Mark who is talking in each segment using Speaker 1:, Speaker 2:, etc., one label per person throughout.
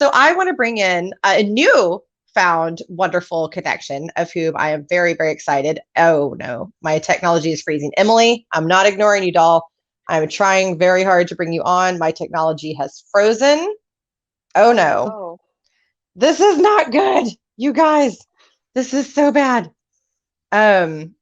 Speaker 1: So I want to bring in a new found wonderful connection of whom I am very, very excited. Oh no, my technology is freezing. Emily, I'm not ignoring you, doll. I'm trying very hard to bring you on. My technology has frozen. Oh no.
Speaker 2: Oh,
Speaker 1: This is not good. You guys, this is so bad. Um,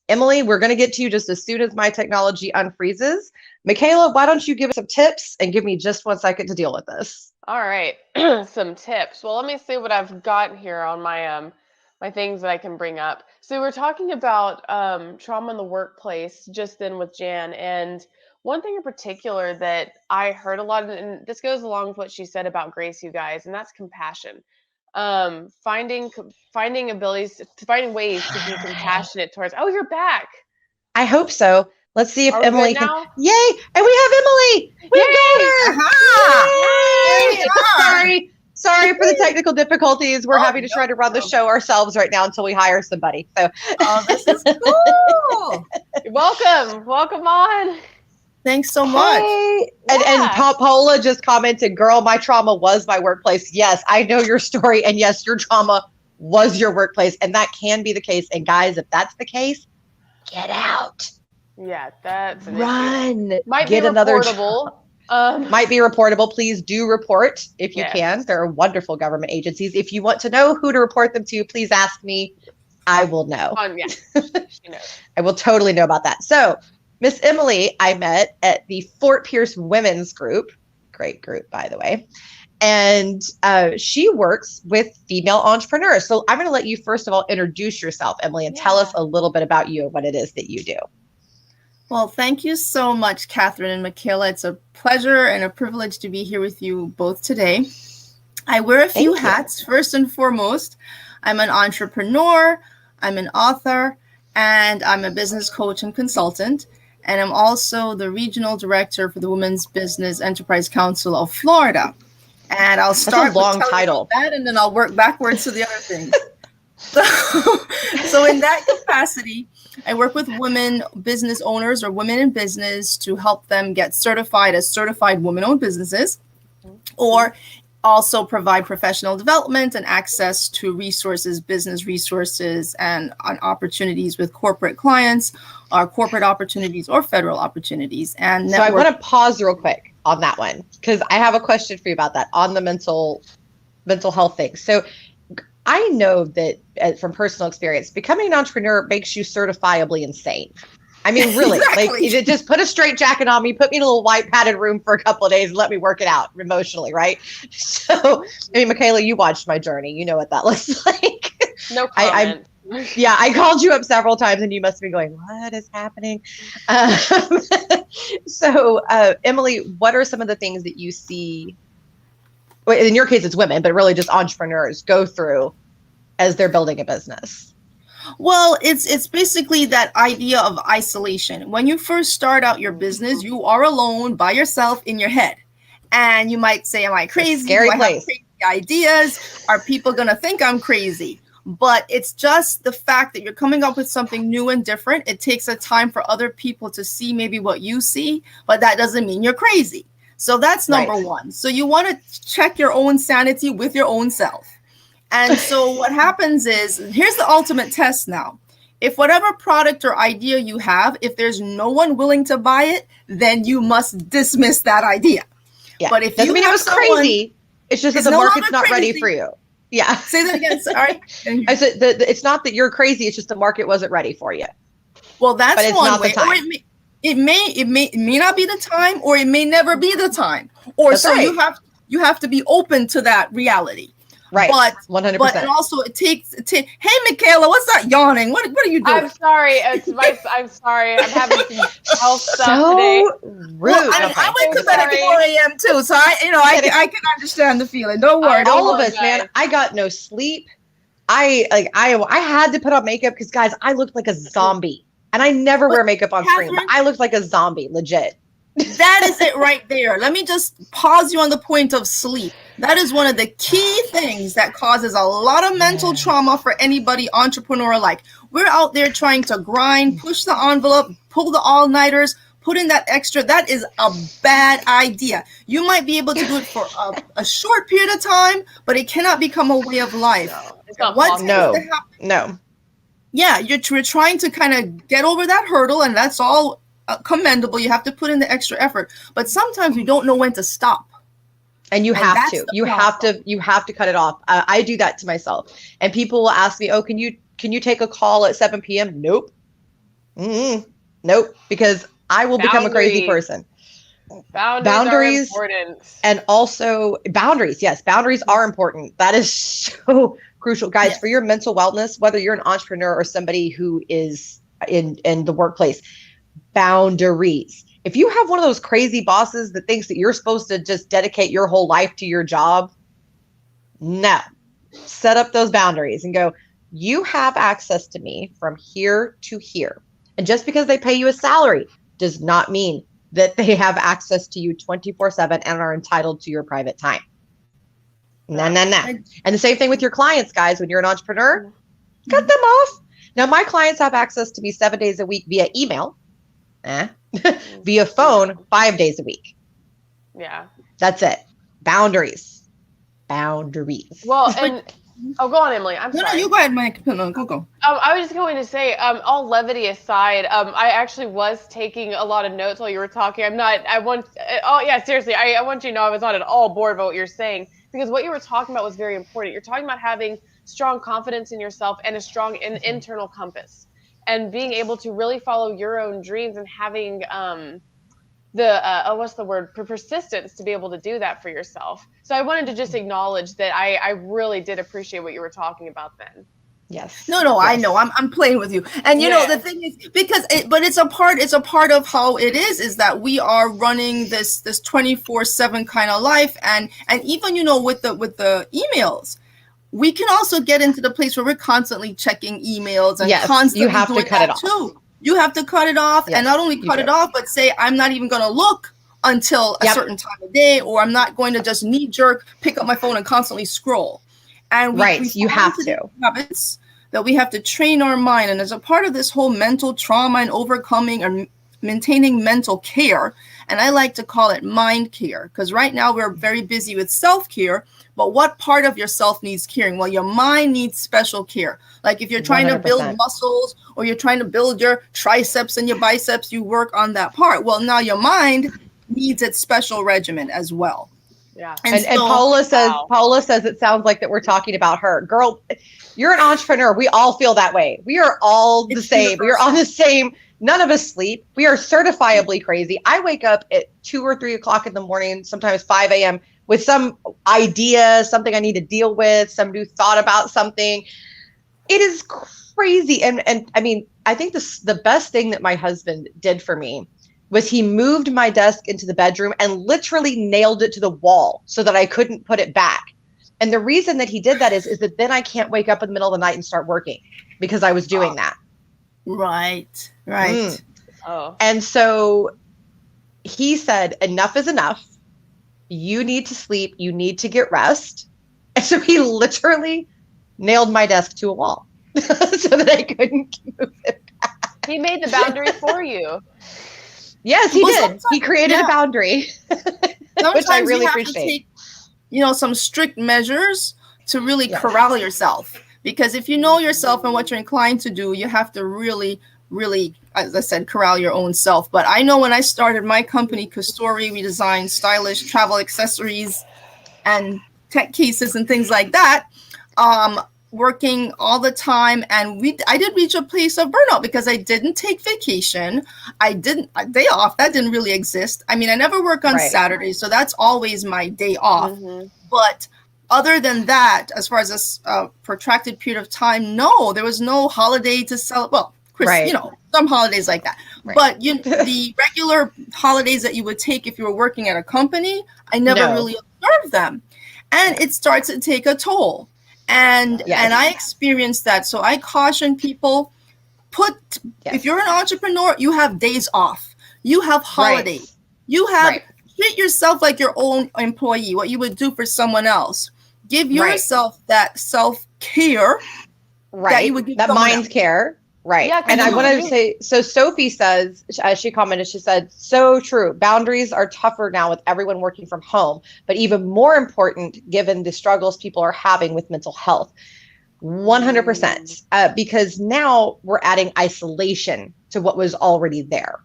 Speaker 1: Emily, we're going to get to you just as soon as my technology unfreezes. Michaela, why don't you give us some tips and give me just 1 second to deal with this?
Speaker 2: all right. Some tips. Well, let me see what I've got here on my things that I can bring up. So we're talking about trauma in the workplace just then with Jan, and one thing in particular that I heard a lot, and this goes along with what she said about grace, you guys, and that's compassion. Finding abilities, finding ways to be compassionate towards. Oh, you're back.
Speaker 1: I hope so. Let's see if
Speaker 2: Are we good
Speaker 1: Emily can.
Speaker 2: now?
Speaker 1: Yay! And we have Emily. We've got
Speaker 2: Yay!
Speaker 1: her.
Speaker 3: Aha! There
Speaker 1: Yay!
Speaker 3: we are.
Speaker 1: Sorry for the technical difficulties. We're
Speaker 3: Oh,
Speaker 1: having to try to run the show ourselves right now until we hire somebody. So,
Speaker 3: Oh, this is cool.
Speaker 2: Welcome on.
Speaker 3: Thanks so much.
Speaker 1: hey. And
Speaker 2: Yeah.
Speaker 1: Paola just commented, "Girl, my trauma was my workplace." Yes, I know your story, and yes, your trauma was your workplace, and that can be the case. And guys, if that's the case, get out.
Speaker 2: Yeah, that's an issue.
Speaker 1: Run.
Speaker 2: Might
Speaker 1: Get
Speaker 2: be
Speaker 1: another
Speaker 2: reportable.
Speaker 1: Might be reportable. Please do report if you
Speaker 2: Yes.
Speaker 1: can. There are wonderful government agencies. If you want to know who to report them to, please ask me. I will know.
Speaker 2: Yeah, she knows.
Speaker 1: I will totally know about that. So, Miss Emily, I met at the Fort Pierce Women's Group. Great group, by the way. And she works with female entrepreneurs. So I'm going to let you, first of all, introduce yourself, Emily, and tell us a little bit about you and what it is that you do.
Speaker 3: Well, thank you so much, Catherine and Michaela. It's a pleasure and a privilege to be here with you both today. I wear a few hats. First and foremost, I'm an entrepreneur, I'm an author, and I'm a business coach and consultant. And I'm also the regional director for the Women's Business Enterprise Council of Florida. And I'll start
Speaker 1: That's a long
Speaker 3: with
Speaker 1: title.
Speaker 3: that, and then I'll work backwards to the other things. So in that capacity, I work with women business owners or women in business to help them get certified as certified women-owned businesses, or also provide professional development and access to resources, business resources, and on opportunities with corporate clients, or corporate opportunities or federal opportunities. And
Speaker 1: so I want to pause real quick on that one, because I have a question for you about that on the mental health thing. So I know that from personal experience, becoming an entrepreneur makes you certifiably insane. I mean, really,
Speaker 3: Exactly.
Speaker 1: like you just put a straight jacket on me, put me in a little white padded room for a couple of days and let me work it out emotionally, right? So, I mean, Michaela, you watched my journey. You know what that looks like.
Speaker 2: No comment.
Speaker 1: I called you up several times and you must be going, what is happening? So, Emily, what are some of the things that you see? Well, in your case, it's women, but really just entrepreneurs go through as they're building a business?
Speaker 3: Well, it's basically that idea of isolation. When you first start out your business, you are alone by yourself in your head. And you might say, am I crazy?
Speaker 1: Scary
Speaker 3: Do I
Speaker 1: place.
Speaker 3: have crazy ideas? Are people going to think I'm crazy? But it's just the fact that you're coming up with something new and different. It takes a time for other people to see maybe what you see, but that doesn't mean you're crazy. So that's number one. So you want to check your own sanity with your own self. And so what happens is, here's the ultimate test now. If whatever product or idea you have, if there's no one willing to buy it, then you must dismiss that idea.
Speaker 1: Yeah.
Speaker 3: But if
Speaker 1: doesn't
Speaker 3: you
Speaker 1: mean it was crazy, it's just that the market's not ready for you. Yeah.
Speaker 3: Say that again. Sorry.
Speaker 1: I said it's not that you're crazy, it's just the market wasn't ready for you.
Speaker 3: Well, that's
Speaker 1: it's
Speaker 3: one
Speaker 1: not
Speaker 3: way.
Speaker 1: the time.
Speaker 3: Or it may not be the time, or it may never be the time. Or
Speaker 1: That's
Speaker 3: so
Speaker 1: right.
Speaker 3: you have to be open to that reality.
Speaker 1: Right.
Speaker 3: But
Speaker 1: 100%.
Speaker 3: But and also it takes. Hey, Michaela, what's that yawning? What are you doing?
Speaker 2: I'm sorry. I'm sorry. I'm having some health stuff today.
Speaker 1: Rude.
Speaker 3: Well, I went to bed at 4 a.m. too, so I can understand the feeling. Don't worry.
Speaker 1: All of us, man. I got no sleep. I had to put on makeup because, guys, I looked like a zombie, and I never wear makeup on screen. But I looked like a zombie, legit.
Speaker 3: That is it right there. Let me just pause you on the point of sleep. That is one of the key things that causes a lot of mental trauma for anybody entrepreneur like. We're out there trying to grind, push the envelope, pull the all-nighters, put in that extra, that is a bad idea. You might be able to do it for a short period of time, but it cannot become a way of life.
Speaker 2: No, it's not
Speaker 3: What
Speaker 2: possible.
Speaker 3: tends to happen?
Speaker 1: No.
Speaker 3: Yeah, you're trying to kind of get over that hurdle, and that's all commendable. You have to put in the extra effort, but sometimes we don't know when to stop.
Speaker 1: And you have to. You have to cut it off. I do that to myself. And people will ask me, "Oh, can you take a call at 7 p.m.?" Nope. Nope. Because I will become a crazy person.
Speaker 2: Boundaries are important.
Speaker 1: And also boundaries. Yes, boundaries are important. That is so crucial, guys, for your mental wellness, whether you're an entrepreneur or somebody who is in the workplace. Boundaries. If you have one of those crazy bosses that thinks that you're supposed to just dedicate your whole life to your job, no. Set up those boundaries and go, you have access to me from here to here. And just because they pay you a salary does not mean that they have access to you 24/7 and are entitled to your private time. No. And the same thing with your clients, guys. When you're an entrepreneur, cut them off. Now, my clients have access to me 7 days a week via email. Via phone 5 days a week.
Speaker 2: Yeah.
Speaker 1: That's it. Boundaries.
Speaker 2: Well, and go on, Emily. I'm sorry.
Speaker 3: No, you go ahead, Mike. No, go.
Speaker 2: I was just going to say, all levity aside, I actually was taking a lot of notes while you were talking. I want you to know I was not at all bored by what you're saying, because what you were talking about was very important. You're talking about having strong confidence in yourself and a strong internal compass. And being able to really follow your own dreams and having persistence to be able to do that for yourself. So I wanted to just acknowledge that I really did appreciate what you were talking about then.
Speaker 1: Yes.
Speaker 3: No, yes. I know. I'm playing with you. And you know, the thing is, but it's a part of how it is that we are running this 24/7 kind of life. And even, you know, with the emails, we can also get into the place where we're constantly checking emails and constantly
Speaker 1: you have
Speaker 3: doing
Speaker 1: to cut it off
Speaker 3: too. You have to cut it off, and not only cut it off, but say, I'm not even going to look until a certain time of day, or I'm not going to just knee jerk, pick up my phone and constantly scroll. And
Speaker 1: you have to.
Speaker 3: Habits that we have to train our mind. And as a part of this whole mental trauma and overcoming or maintaining mental care, and I like to call it mind care, because right now we're very busy with self-care. But what part of yourself needs caring? Well, your mind needs special care. Like if you're trying 100%. To build muscles, or you're trying to build your triceps and your biceps, you work on that part. Well, now your mind needs its special regimen as well.
Speaker 2: Yeah.
Speaker 1: And Paula says it sounds like that we're talking about her. Girl, you're an entrepreneur. We all feel that way. We are all the same. We are all the same. None of us sleep. We are certifiably crazy. I wake up at 2 or 3 o'clock in the morning, sometimes 5 a.m. with some idea, something I need to deal with, some new thought about something. It is crazy. And I mean, I think the best thing that my husband did for me was he moved my desk into the bedroom and literally nailed it to the wall so that I couldn't put it back. And the reason that he did that is that then I can't wake up in the middle of the night and start working because I was doing that.
Speaker 3: Right.
Speaker 2: Oh.
Speaker 1: And so he said, enough is enough. You need to sleep. You need to get rest. And so he literally nailed my desk to a wall so that I couldn't move it back.
Speaker 2: He made the boundary for you.
Speaker 1: Yes, he did. He created a boundary, which I really appreciate.
Speaker 3: Take, some strict measures to really corral yourself. Because if you know yourself and what you're inclined to do, you have to really, as I said, corral your own self. But I know when I started my company, Custori, we designed stylish travel accessories and tech cases and things like that, working all the time. And I did reach a place of burnout because I didn't take vacation. A day off, that didn't really exist. I mean, I never work on Saturdays, so that's always my day off. Mm-hmm. But other than that, as far as a protracted period of time, no, there was no holiday to celebrate. Well, some holidays like that. Right. But the regular holidays that you would take if you were working at a company, I never really observed them. And it starts to take a toll. And I experienced that. So I caution people, if you're an entrepreneur, you have days off. You have holidays. Right. You have treat yourself like your own employee, what you would do for someone else. Give yourself that self-care that you would give
Speaker 1: that mind care. Right.
Speaker 2: Yeah, 'cause
Speaker 1: And I
Speaker 2: you-
Speaker 1: wanted to say, so Sophie says, as she commented, she said, so true. Boundaries are tougher now with everyone working from home, but even more important given the struggles people are having with mental health. 100%. Because now we're adding isolation to what was already there.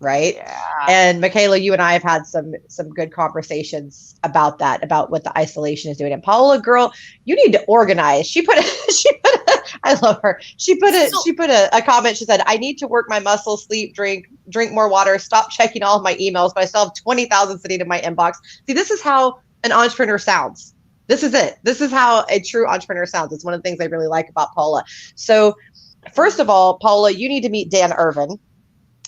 Speaker 1: Right.
Speaker 2: Yeah.
Speaker 1: And Michaela, you and I have had some good conversations about that, about what the isolation is doing. And Paula, girl, you need to organize. I love her. She put a comment. She said, I need to work my muscles, sleep, drink more water, stop checking all of my emails, but I still have 20,000 sitting in my inbox. See, this is how an entrepreneur sounds. This is it. This is how a true entrepreneur sounds. It's one of the things I really like about Paula. So first of all, Paula, you need to meet Dan Irvin.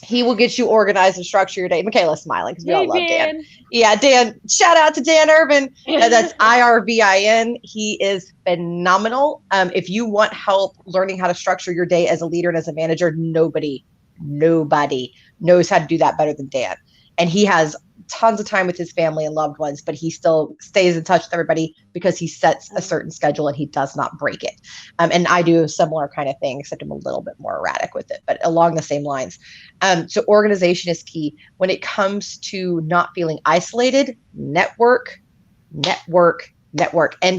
Speaker 1: He will get you organized and structure your day. Michaela's smiling because we all love Dan. Yeah, Dan. Shout out to Dan Irvin. That's IRVIN. He is phenomenal. If you want help learning how to structure your day as a leader and as a manager, nobody knows how to do that better than Dan. And he has tons of time with his family and loved ones, but he still stays in touch with everybody because he sets a certain schedule and he does not break it. And I do a similar kind of thing, except I'm a little bit more erratic with it, but along the same lines. So organization is key. When it comes to not feeling isolated, network. And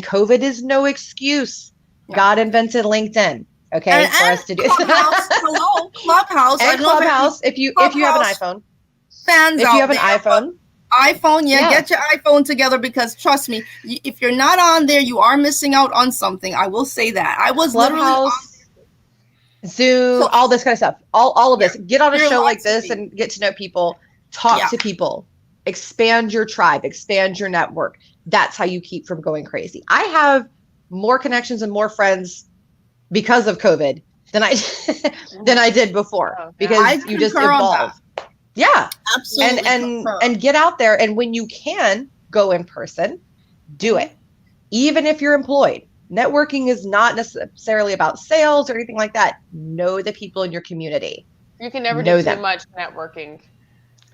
Speaker 1: COVID is no excuse. Yeah. God invented LinkedIn. Okay, for us to do
Speaker 3: Clubhouse. Hello, Clubhouse.
Speaker 1: And Clubhouse. If you have an iPhone.
Speaker 3: Fans
Speaker 1: if you have an iPhone,
Speaker 3: get your iPhone together, because trust me, if you're not on there, you are missing out on something. I will say that. I was
Speaker 1: Clubhouse, Zoom, all this kind of stuff. All of this. Get on a show like this and get to know people. Talk to people. Expand your tribe. Expand your network. That's how you keep from going crazy. I have more connections and more friends because of COVID than I did before, because you just evolve. Yeah,
Speaker 3: absolutely.
Speaker 1: And get out there. And when you can go in person, do it. Even if you're employed. Networking is not necessarily about sales or anything like that. Know the people in your community.
Speaker 2: You can never do too much networking.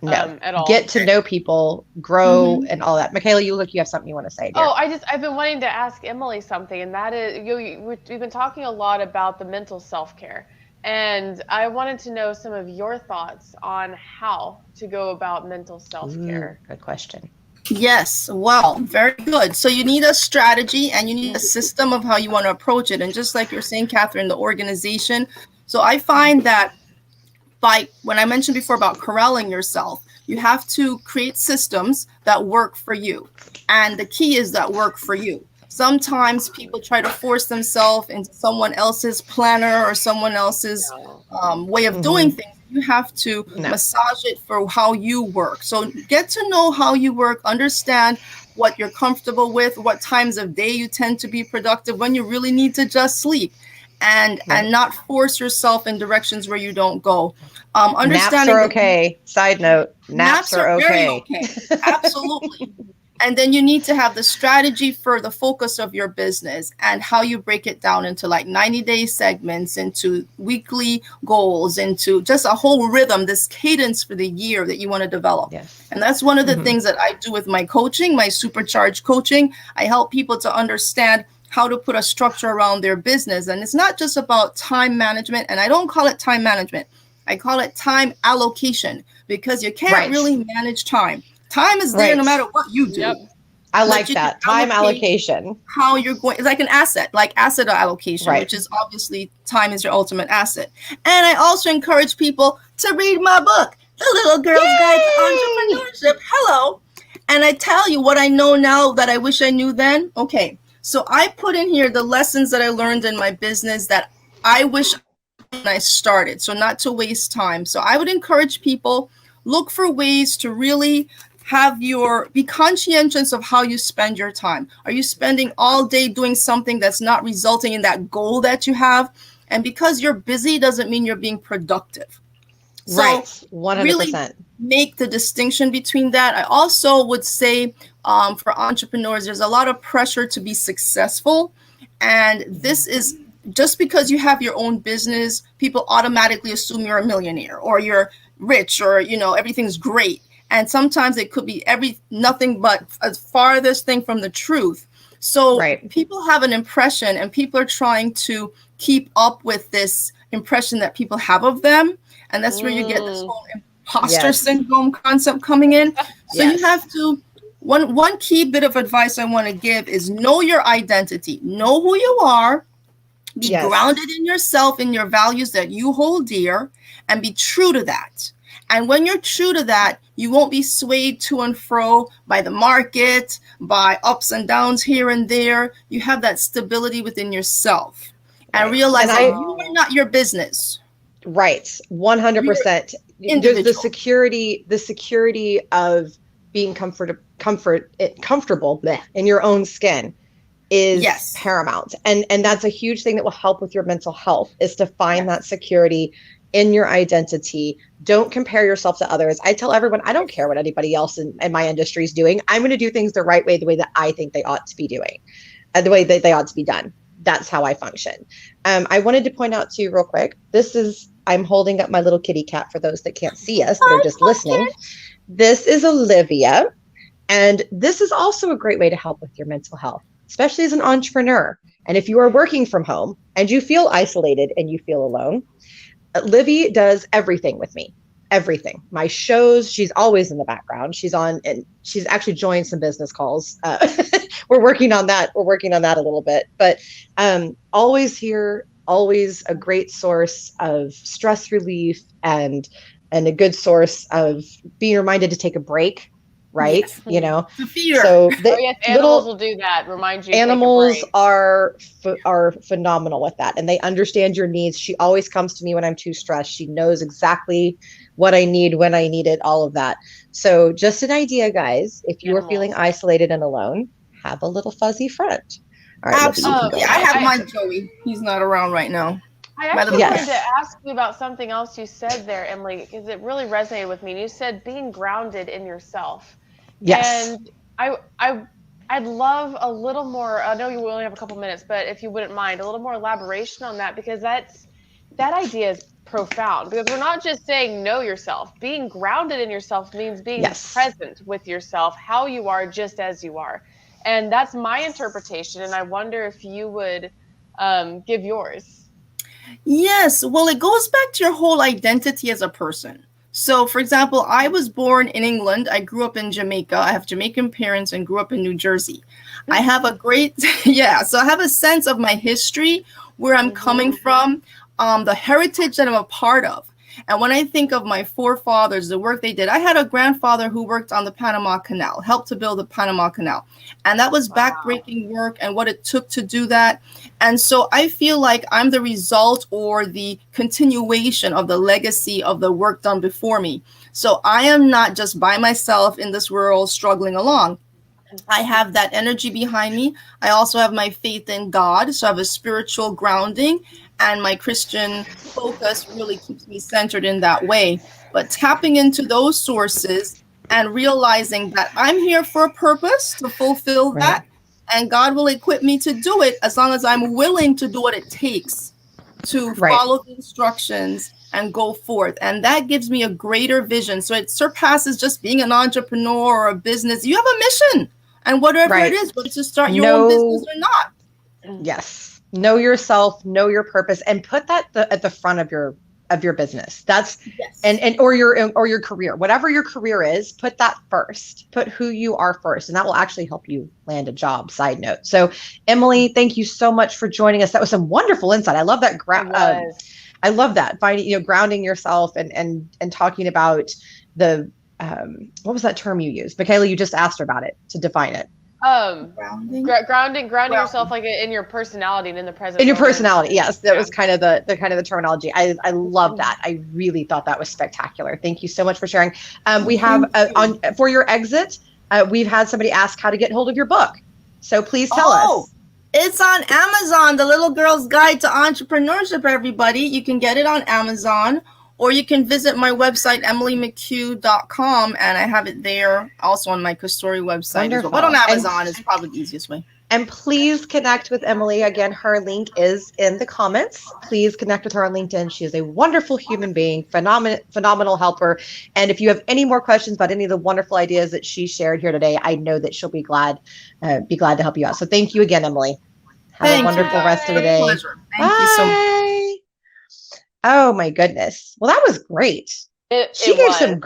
Speaker 2: At all.
Speaker 1: Get to know people, grow, and all that. Michaela, you have something you want to say, dear.
Speaker 2: Oh, I've been wanting to ask Emily something, and that is, we've been talking a lot about the mental self-care. And I wanted to know some of your thoughts on how to go about mental self-care.
Speaker 1: Good question.
Speaker 3: Yes, well, very good. So you need a strategy and you need a system of how you want to approach it. And just like you're saying, Catherine, the organization. So I find that when I mentioned before about corralling yourself, you have to create systems that work for you. And the key is that work for you. Sometimes people try to force themselves into someone else's planner or someone else's way of doing things. You have to massage it for how you work. So get to know how you work, understand what you're comfortable with, what times of day you tend to be productive, when you really need to just sleep, and not force yourself in directions where you don't go.
Speaker 1: Naps are okay. Side note, naps are okay.
Speaker 3: Very okay. Absolutely. And then you need to have the strategy for the focus of your business and how you break it down into like 90-day segments, into weekly goals, into just a whole rhythm, this cadence for the year that you want to develop. Yes. And that's one of the things that I do with my coaching, my supercharged coaching. I help people to understand how to put a structure around their business. And it's not just about time management. And I don't call it time management. I call it time allocation, because you can't really manage time. Time is there no matter what you do.
Speaker 2: Yep.
Speaker 1: I like that. Time allocation.
Speaker 3: How you're going, it's like an asset, like asset allocation, which is obviously time is your ultimate asset. And I also encourage people to read my book, The Little Girl's Guide to Entrepreneurship. Hello. And I tell you what I know now that I wish I knew then. Okay. So I put in here the lessons that I learned in my business that I wish when I started. So not to waste time. So I would encourage people, look for ways to really be conscientious of how you spend your time. Are you spending all day doing something that's not resulting in that goal that you have? And because you're busy doesn't mean you're being productive. So
Speaker 1: 100%.
Speaker 3: Really make the distinction between that. I also would say for entrepreneurs, there's a lot of pressure to be successful. And this is just because you have your own business, people automatically assume you're a millionaire or you're rich or, everything's great. And sometimes it could be nothing but as farthest thing from the truth. So people have an impression and people are trying to keep up with this impression that people have of them. And that's where you get this whole imposter
Speaker 1: Yes.
Speaker 3: syndrome concept coming in. So
Speaker 1: Yes.
Speaker 3: you have to, one key bit of advice I want to give is know your identity. Know who you are. Be
Speaker 1: Yes.
Speaker 3: grounded in yourself, in your values that you hold dear, and be true to that. And when you're true to that, you won't be swayed to and fro by the market, by ups and downs here and there. You have that stability within yourself. And
Speaker 1: Right.
Speaker 3: realize
Speaker 1: And
Speaker 3: that you are not your business.
Speaker 1: Right. 100%. There's the security of being comfortable in your own skin is paramount. And that's a huge thing that will help with your mental health, is to find that security in your identity. Don't compare yourself to others. I tell everyone, I don't care what anybody else in my industry is doing. I'm going to do things the right way, the way that I think they ought to be doing, the way that they ought to be done. That's how I function. I wanted to point out to you real quick, I'm holding up my little kitty cat for those that can't see us, that are just listening. This is Olivia. And this is also a great way to help with your mental health, especially as an entrepreneur. And if you are working from home and you feel isolated and you feel alone, Livy does everything with me. Everything. My shows, she's always in the background. She's on, and she's actually joined some business calls. We're working on that. We're working on that a little bit, but always here, always a great source of stress relief and a good source of being reminded to take a break. Right.
Speaker 3: Yes.
Speaker 1: You know,
Speaker 3: The fear.
Speaker 1: so
Speaker 2: animals will do that. Remind you.
Speaker 1: Animals are phenomenal with that. And they understand your needs. She always comes to me when I'm too stressed. She knows exactly what I need, when I need it, all of that. So just an idea, guys, if you are feeling isolated and alone, have a little fuzzy friend. All right,
Speaker 3: absolutely. I have my Joey. He's not around right now.
Speaker 2: I actually wanted to ask you about something else you said there, Emily, because it really resonated with me. You said being grounded in yourself.
Speaker 1: Yes.
Speaker 2: And I'd love a little more. I know you only have a couple minutes, but if you wouldn't mind, a little more elaboration on that, because that idea is profound. Because we're not just saying know yourself. Being grounded in yourself means being present with yourself, how you are, just as you are. And that's my interpretation. And I wonder if you would give yours.
Speaker 3: Yes. Well, it goes back to your whole identity as a person. So, for example, I was born in England. I grew up in Jamaica. I have Jamaican parents and grew up in New Jersey. I have a great, so I have a sense of my history, where I'm coming from, the heritage that I'm a part of. And when I think of my forefathers, the work they did, I had a grandfather who worked on the Panama Canal, helped to build the Panama Canal. And that was backbreaking work and what it took to do that. And so I feel like I'm the result or the continuation of the legacy of the work done before me. So I am not just by myself in this world struggling along. I have that energy behind me. I also have my faith in God. So I have a spiritual grounding, and my Christian focus really keeps me centered in that way. But tapping into those sources and realizing that I'm here for a purpose to fulfill that, and God will equip me to do it as long as I'm willing to do what it takes to follow the instructions and go forth. And that gives me a greater vision. So it surpasses just being an entrepreneur or a business. You have a mission, and whatever it is, whether to start your own business or not.
Speaker 1: Yes. Know yourself, know your purpose, and put that at the front of your business. That's or your career, whatever your career is, put that first. Put who you are first, and that will actually help you land a job. Side note. So, Emily, thank you so much for joining us. That was some wonderful insight. I love that. I love that, finding, grounding yourself and talking about the what was that term you used, Michaela? You just asked her about it to define it.
Speaker 2: Grounding yourself, like in your personality and in the present.
Speaker 1: In your personality, yes, that was kind of the terminology. I love that. I really thought that was spectacular. Thank you so much for sharing. We have for your exit, we've had somebody ask how to get hold of your book. So please tell us.
Speaker 3: It's on Amazon, The Little Girl's Guide to Entrepreneurship, everybody. You can get it on Amazon, or you can visit my website, emilymchugh.com, and I have it there, also on my Custori website. Wonderful. But on Amazon is probably the easiest way.
Speaker 1: And please connect with Emily. Again, her link is in the comments. Please connect with her on LinkedIn. She is a wonderful human being, phenomenal helper. And if you have any more questions about any of the wonderful ideas that she shared here today, I know that she'll be glad to help you out. So thank you again, Emily. Have a wonderful rest of the day.
Speaker 3: Pleasure. Thank you so much.
Speaker 1: Oh my goodness. Well, that was great.
Speaker 2: It
Speaker 1: She
Speaker 2: it
Speaker 1: gave
Speaker 2: was.
Speaker 1: some